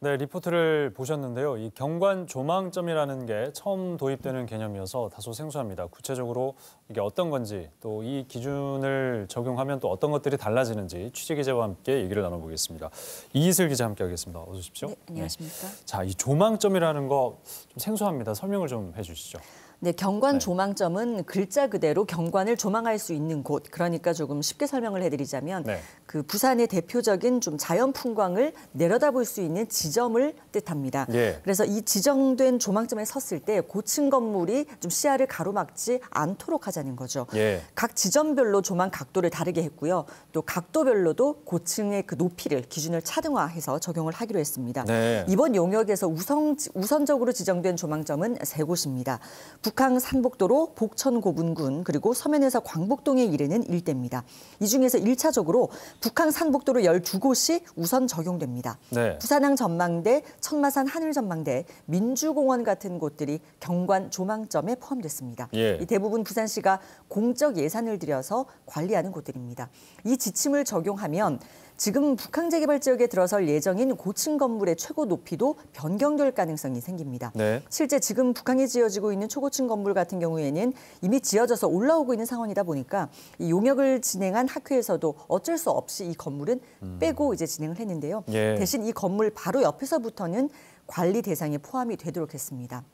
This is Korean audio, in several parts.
네, 리포트를 보셨는데요. 이 경관 조망점이라는 게 처음 도입되는 개념이어서 다소 생소합니다. 구체적으로 이게 어떤 건지 또 이 기준을 적용하면 또 어떤 것들이 달라지는지 취재 기자와 함께 얘기를 나눠보겠습니다. 이희슬 기자 함께하겠습니다. 어서 오십시오. 네, 안녕하십니까. 네. 자, 이 조망점이라는 거 좀 생소합니다. 설명을 좀 해주시죠. 네, 경관 조망점은 글자 그대로 경관을 조망할 수 있는 곳. 그러니까 조금 쉽게 설명을 해드리자면 그 부산의 대표적인 좀 자연 풍광을 내려다볼 수 있는 지점을 뜻합니다. 그래서 이 지정된 조망점에 섰을 때 고층 건물이 좀 시야를 가로막지 않도록 하자는 거죠. 각 지점별로 조망 각도를 다르게 했고요. 또 각도별로도 고층의 그 높이를 기준을 차등화해서 적용을 하기로 했습니다. 이번 용역에서 우선적으로 지정된 조망점은 3곳입니다. 북항 산복도로 복천 고분군 그리고 서면에서 광복동에 이르는 일대입니다. 이 중에서 1차적으로 북항 산복도로 12곳이 우선 적용됩니다. 부산항 전망대, 천마산 하늘 전망대, 민주공원 같은 곳들이 경관 조망점에 포함됐습니다. 이 대부분 부산시가 공적 예산을 들여서 관리하는 곳들입니다. 이 지침을 적용하면 지금 북항 재개발 지역에 들어설 예정인 고층 건물의 최고 높이도 변경될 가능성이 생깁니다. 실제 지금 북항에 지어지고 있는 초고층 건물 같은 경우에는 이미 지어져서 올라오고 있는 상황이다 보니까 이 용역을 진행한 학회에서도 어쩔 수 없이 이 건물은 빼고 이제 진행을 했는데요. 대신 이 건물 바로 옆에서부터는 관리 대상에 포함이 되도록 했습니다.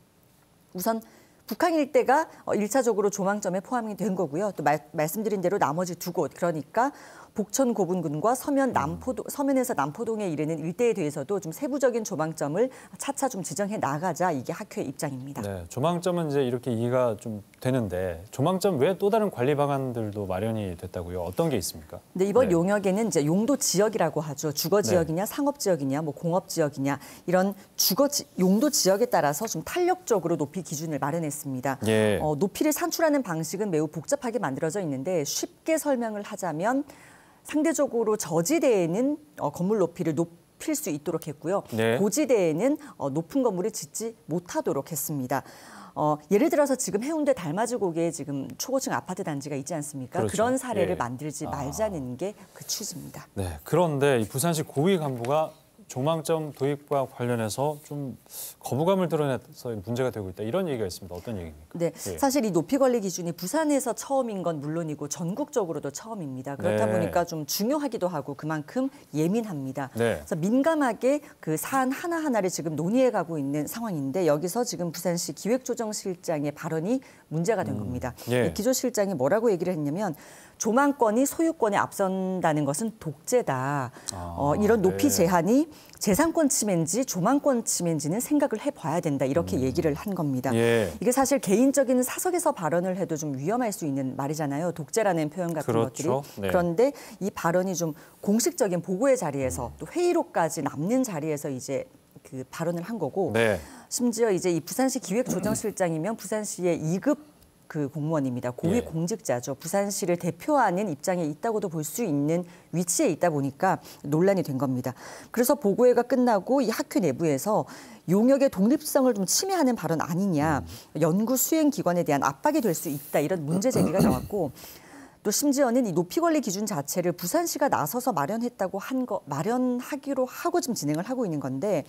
우선 북항 일대가 1차적으로 조망점에 포함이 된 거고요. 또 말씀드린 대로 나머지 2곳, 그러니까 복천 고분군과 서면에서 남포동에 이르는 일대에 대해서도 좀 세부적인 조망점을 차차 좀 지정해 나가자, 이게 학회의 입장입니다. 네, 조망점은 이제 이렇게 이해가 좀 되는데 조망점 외에 또 다른 관리 방안들도 마련이 됐다고요? 어떤 게 있습니까? 네, 이번 용역에는 이제 용도 지역이라고 하죠. 주거 지역이냐, 상업 지역이냐, 뭐 공업 지역이냐, 이런 용도 지역에 따라서 좀 탄력적으로 높이 기준을 마련했습니다. 높이를 산출하는 방식은 매우 복잡하게 만들어져 있는데 쉽게 설명을 하자면 상대적으로 저지대에는 건물 높이를 높일 수 있도록 했고요. 고지대에는 높은 건물을 짓지 못하도록 했습니다. 예를 들어서 지금 해운대 달맞이고개에 지금 초고층 아파트 단지가 있지 않습니까? 그런 사례를 만들지 말자는 게 그 취지입니다. 네, 그런데 이 부산시 고위 간부가 조망점 도입과 관련해서 좀 거부감을 드러내서 문제가 되고 있다, 이런 얘기가 있습니다. 어떤 얘기입니까? 네, 사실 이 높이 관리 기준이 부산에서 처음인 건 물론이고 전국적으로도 처음입니다. 그렇다 보니까 좀 중요하기도 하고 그만큼 예민합니다. 그래서 민감하게 그 사안 하나하나를 지금 논의해 가고 있는 상황인데 여기서 지금 부산시 기획조정실장의 발언이 문제가 된 겁니다. 이 기조실장이 뭐라고 얘기를 했냐면 조망권이 소유권에 앞선다는 것은 독재다. 이런 높이 제한이 재산권 침해인지 조망권 침해인지는 생각을 해봐야 된다, 이렇게 얘기를 한 겁니다. 이게 사실 개인적인 사석에서 발언을 해도 좀 위험할 수 있는 말이잖아요. 독재라는 표현 같은 것들이. 그런데 이 발언이 좀 공식적인 보고의 자리에서 또 회의록까지 남는 자리에서 이제 그 발언을 한 거고 심지어 이제 이 부산시 기획조정실장이면 부산시의 2급 그 공무원입니다. 고위 공직자죠. 부산시를 대표하는 입장에 있다고도 볼 수 있는 위치에 있다 보니까 논란이 된 겁니다. 그래서 보고회가 끝나고 이 학회 내부에서 용역의 독립성을 좀 침해하는 발언 아니냐, 연구 수행 기관에 대한 압박이 될 수 있다, 이런 문제 제기가 나왔고, 또 심지어는 이 높이 관리 기준 자체를 부산시가 나서서 마련하기로 하고 지금 진행을 하고 있는 건데.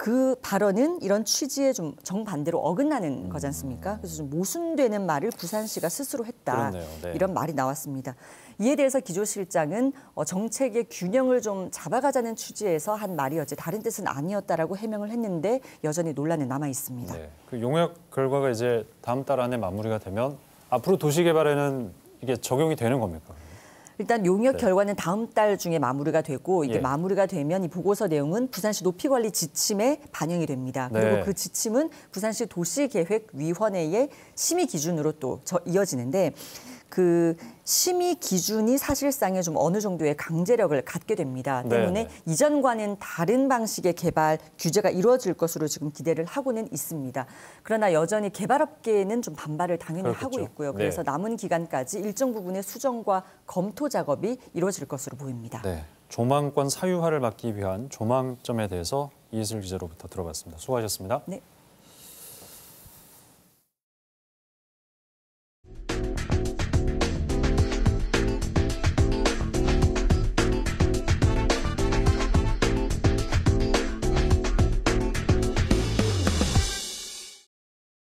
그 발언은 이런 취지에 좀 정반대로 어긋나는 거지 않습니까? 그래서 좀 모순되는 말을 부산시가 스스로 했다. 이런 말이 나왔습니다. 이에 대해서 기조실장은 정책의 균형을 좀 잡아가자는 취지에서 한 말이었지 다른 뜻은 아니었다라고 해명을 했는데 여전히 논란은 남아 있습니다. 그 용역 결과가 이제 다음 달 안에 마무리가 되면 앞으로 도시개발에는 이게 적용이 되는 겁니까? 일단 용역 결과는 다음 달 중에 마무리가 되고 이게 마무리가 되면 이 보고서 내용은 부산시 높이관리 지침에 반영이 됩니다. 그리고 그 지침은 부산시 도시계획위원회의 심의 기준으로 또 이어지는데 그 심의 기준이 사실상에 좀 어느 정도의 강제력을 갖게 됩니다. 때문에 이전과는 다른 방식의 개발 규제가 이루어질 것으로 지금 기대를 하고는 있습니다. 그러나 여전히 개발업계는 좀 반발을 당연히 하고 있고요. 그래서 남은 기간까지 일정 부분의 수정과 검토 작업이 이루어질 것으로 보입니다. 조망권 사유화를 막기 위한 조망점에 대해서 이희슬 기자로부터 들어봤습니다. 수고하셨습니다. 네.